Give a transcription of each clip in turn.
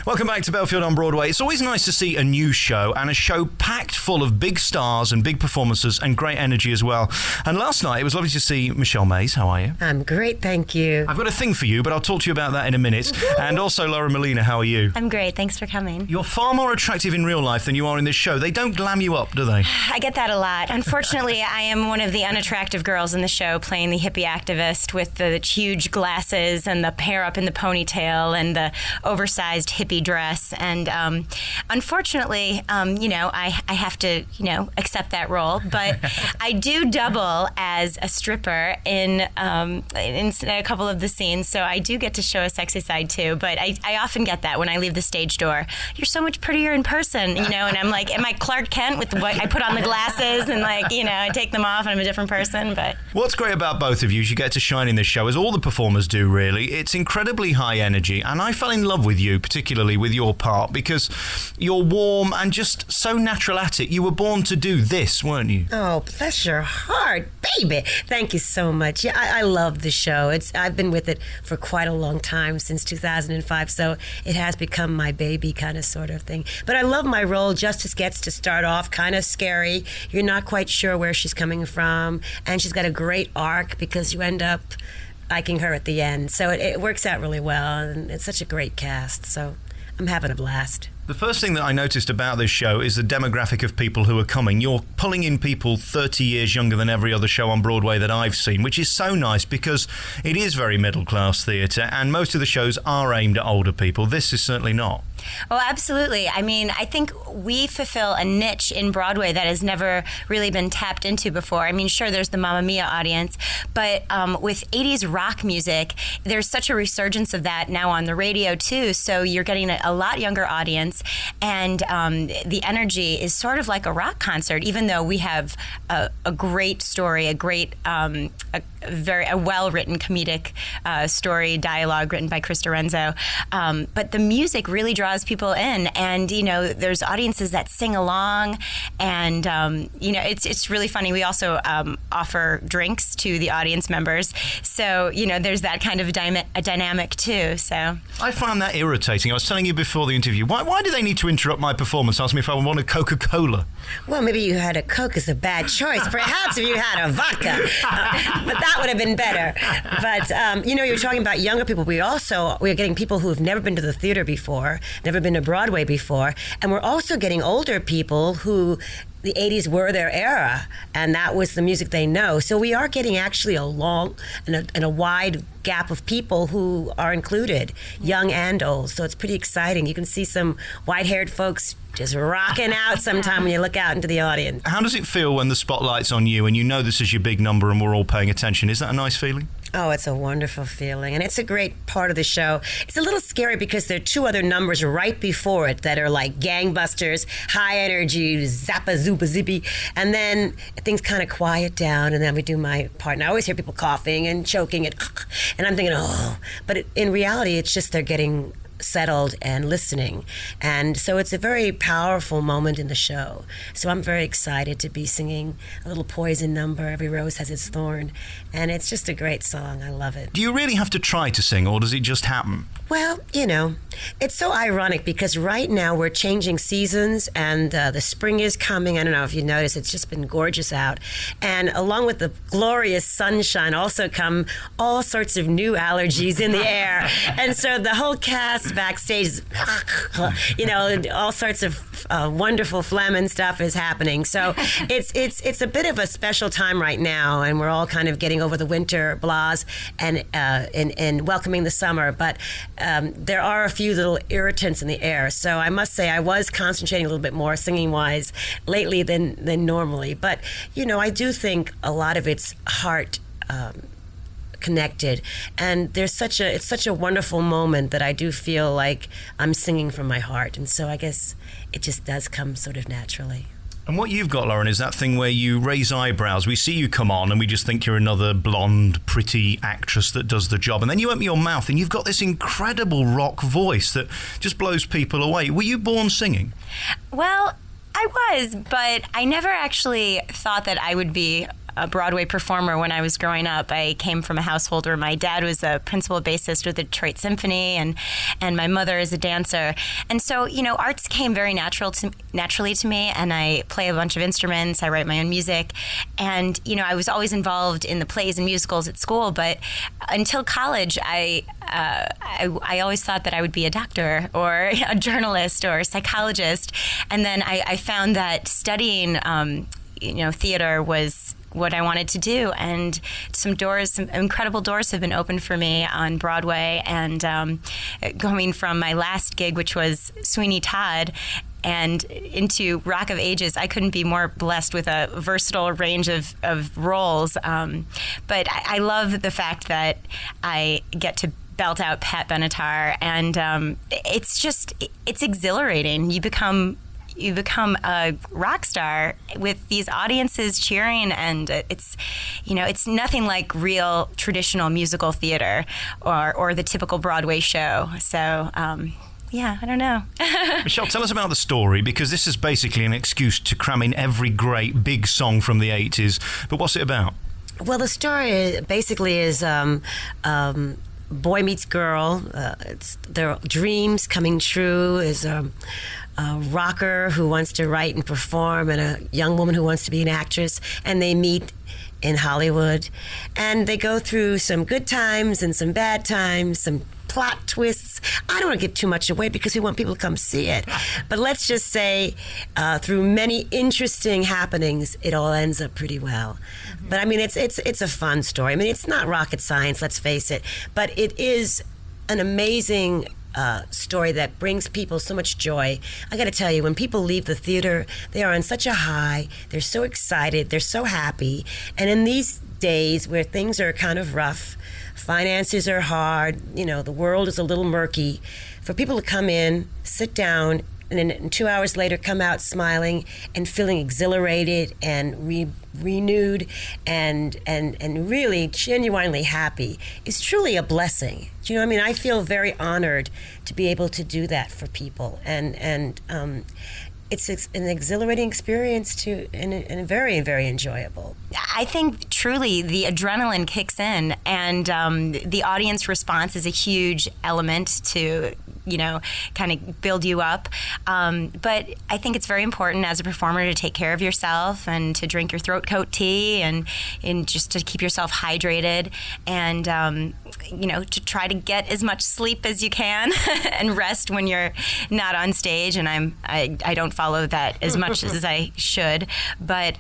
Welcome back to Belfield on Broadway. It's always nice to see a new show, and a show packed full of big stars and big performances and great energy as well. And last night it was lovely to see Michele Mais. How are you? I'm great, thank you. I've got a thing for you, but I'll talk to you about that in a minute. And also Molina, how are you? I'm great, thanks for coming. You're far more attractive in real life than you are in this show. They don't glam you up, do they? I get that a lot. Unfortunately, I am one of the unattractive girls in the show, playing the hippie activist with the huge glasses and the hair up in the ponytail and the oversized hippie dress. And unfortunately, I have to, accept that role. But I do double as a stripper in a couple of the scenes, so I do get to show a sexy side too. But I often get that when I leave the stage door. You're so much prettier in person, and I'm like, am I Clark Kent with what I put on the glasses and I take them off and I'm a different person? But what's great about both of you is you get to shine in this show, as all the performers do, really. It's incredibly high energy, and I fell in love with you, particularly with your part, because you're warm and just so natural at it. You were born to do this, weren't you? Oh, bless your heart, baby. Thank you so much. Yeah, I love the show. I've been with it for quite a long time, since 2005, so it has become my baby kind of sort of thing. But I love my role. Justice gets to start off kind of scary. You're not quite sure where she's coming from, and she's got a great arc because you end up liking her at the end. So it works out really well, and it's such a great cast. So I'm having a blast. The first thing that I noticed about this show is the demographic of people who are coming. You're pulling in people 30 years younger than every other show on Broadway that I've seen, which is so nice because it is very middle-class theatre, and most of the shows are aimed at older people. This is certainly not. Well, absolutely. I mean, I think we fulfill a niche in Broadway that has never really been tapped into before. I mean, sure, there's the Mamma Mia audience, but with 80s rock music, there's such a resurgence of that now on the radio, too. So you're getting a lot younger audience, and the energy is sort of like a rock concert, even though we have a great story, a great, a well-written comedic story, dialogue written by Chris Lorenzo. But the music really draws people in, and there's audiences that sing along, and it's really funny. We also offer drinks to the audience members, so there's that kind of a dynamic too. So I found that irritating. I was telling you before the interview, why do they need to interrupt my performance, ask me if I want a Coca-Cola? Well, maybe you had a Coke is a bad choice. Perhaps if you had a vodka, but that would have been better. But you're talking about younger people. We're getting people who have never been to the theater before, never been to Broadway before, and we're also getting older people who the 80s were their era, and that was the music they know. So we are getting actually a long and a wide gap of people who are included, young and old. So it's pretty exciting. You can see some white-haired folks just rocking out sometime when you look out into the audience. How does it feel when the spotlight's on you and you know this is your big number and we're all paying attention? Is that a nice feeling? Oh, it's a wonderful feeling, and it's a great part of the show. It's a little scary because there are two other numbers right before it that are like gangbusters, high energy, zappa, zoopa, zippy, and then things kind of quiet down, and then we do my part. And I always hear people coughing and choking, and I'm thinking, oh. But in reality, it's just they're getting settled and listening, and so it's a very powerful moment in the show. So I'm very excited to be singing a little Poison number, Every Rose Has Its Thorn, and it's just a great song. I love it. Do you really have to try to sing, or does it just happen? Well, it's so ironic because right now we're changing seasons, and the spring is coming. I don't know if you noticed, it's just been gorgeous out, and along with the glorious sunshine also come all sorts of new allergies in the air, and so the whole cast backstage, all sorts of wonderful phlegm and stuff is happening. So it's a bit of a special time right now, and we're all kind of getting over the winter blahs and welcoming the summer. But there are a few little irritants in the air. So I must say I was concentrating a little bit more singing-wise lately than normally. But I do think a lot of it's heart connected, and it's such a wonderful moment that I do feel like I'm singing from my heart, and so I guess it just does come sort of naturally. And what you've got, Lauren, is that thing where you raise eyebrows. We see you come on and we just think you're another blonde, pretty actress that does the job. And then you open your mouth and you've got this incredible rock voice that just blows people away. Were you born singing? Well, I was, but I never actually thought that I would be a Broadway performer when I was growing up. I came from a household where my dad was a principal bassist with the Detroit Symphony, and my mother is a dancer. And so, arts came very naturally to me, and I play a bunch of instruments. I write my own music. And, I was always involved in the plays and musicals at school, but until college, I always thought that I would be a doctor or a journalist or a psychologist. And then I found that studying, theater was what I wanted to do. And some incredible doors have been opened for me on Broadway. And going from my last gig, which was Sweeney Todd, and into Rock of Ages, I couldn't be more blessed with a versatile range of roles. But I love the fact that I get to belt out Pat Benatar, and it's exhilarating. You become a rock star with these audiences cheering, and it's nothing like real traditional musical theater or the typical Broadway show. So yeah, I don't know. Michele, tell us about the story, because this is basically an excuse to cram in every great big song from the 80s. But what's it about? Well, the story basically is boy meets girl. It's their dreams coming true. Is a rocker who wants to write and perform, and a young woman who wants to be an actress, and they meet in Hollywood, and they go through some good times and some bad times, some plot twists. I don't want to give too much away because we want people to come see it. But let's just say through many interesting happenings, it all ends up pretty well. Mm-hmm. But I mean, it's a fun story. I mean, it's not rocket science, let's face it, but it is an amazing story that brings people so much joy. I got to tell you, when people leave the theater, they are on such a high. They're so excited. They're so happy. And in these days where things are kind of rough, finances are hard, the world is a little murky, for people to come in, sit down, and then 2 hours later come out smiling and feeling exhilarated and renewed and really genuinely happy is truly a blessing. Do you know what I mean? I feel very honored to be able to do that for people, and it's an exhilarating experience too, and very, very enjoyable. I think truly the adrenaline kicks in, and the audience response is a huge element to kind of build you up. But I think it's very important as a performer to take care of yourself and to drink your throat coat tea and just to keep yourself hydrated, and to try to get as much sleep as you can and rest when you're not on stage. And I don't follow that as much as I should, but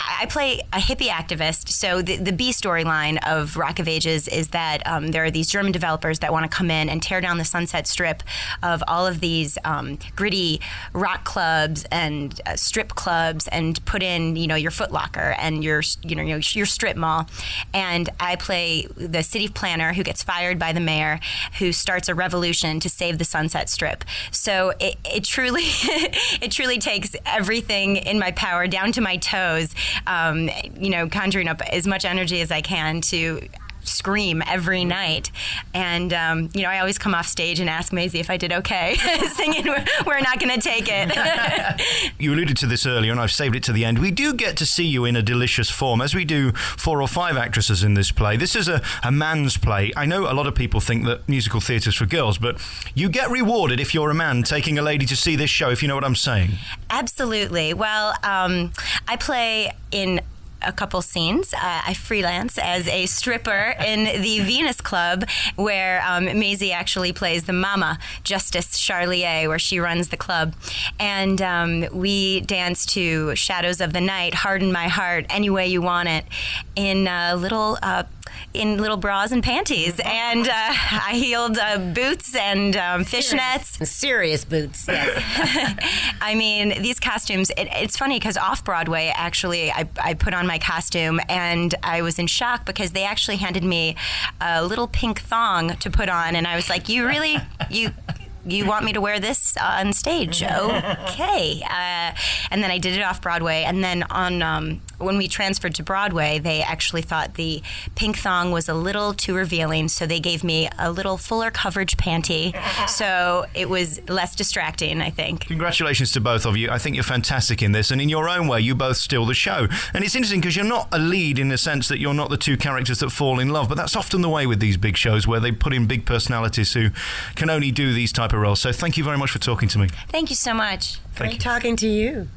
I play a hippie activist. So the B storyline of Rock of Ages is that there are these German developers that want to come in and tear down the Sunset Strip of all of these gritty rock clubs and strip clubs, and put in your Foot Locker and your strip mall. And I play the city planner who gets fired by the mayor, who starts a revolution to save the Sunset Strip. So it truly it truly takes everything in my power, down to my toes, conjuring up as much energy as I can to scream every night. And I always come off stage and ask Maisie if I did okay singing We're Not Gonna Take It. You alluded to this earlier, and I've saved it to the end. We do get to see you in a delicious form, as we do 4 or 5 actresses in this play. This is a man's play. I know a lot of people think that musical theatre's for girls, but you get rewarded if you're a man taking a lady to see this show, if you know what I'm saying. Absolutely. Well, I play in a couple scenes. I freelance as a stripper in the Venus Club, where Maisie actually plays the mama, Justice Charlier, where she runs the club. And we dance to Shadows of the Night, Harden My Heart, Any Way You Want It, in little bras and panties, and high-heeled boots and fishnets. Serious boots. Yes. I mean, these costumes, it's funny because off-Broadway, actually, I put on my costume, and I was in shock because they actually handed me a little pink thong to put on, and I was like, you really... You want me to wear this on stage? Okay. And then I did it off Broadway. And then on when we transferred to Broadway, they actually thought the pink thong was a little too revealing, so they gave me a little fuller coverage panty, so it was less distracting, I think. Congratulations to both of you. I think you're fantastic in this, and in your own way, you both steal the show. And it's interesting because you're not a lead in the sense that you're not the two characters that fall in love, but that's often the way with these big shows where they put in big personalities who can only do these type of roles. So thank you very much for talking to me. Thank you so much. Thank you. Great talking to you.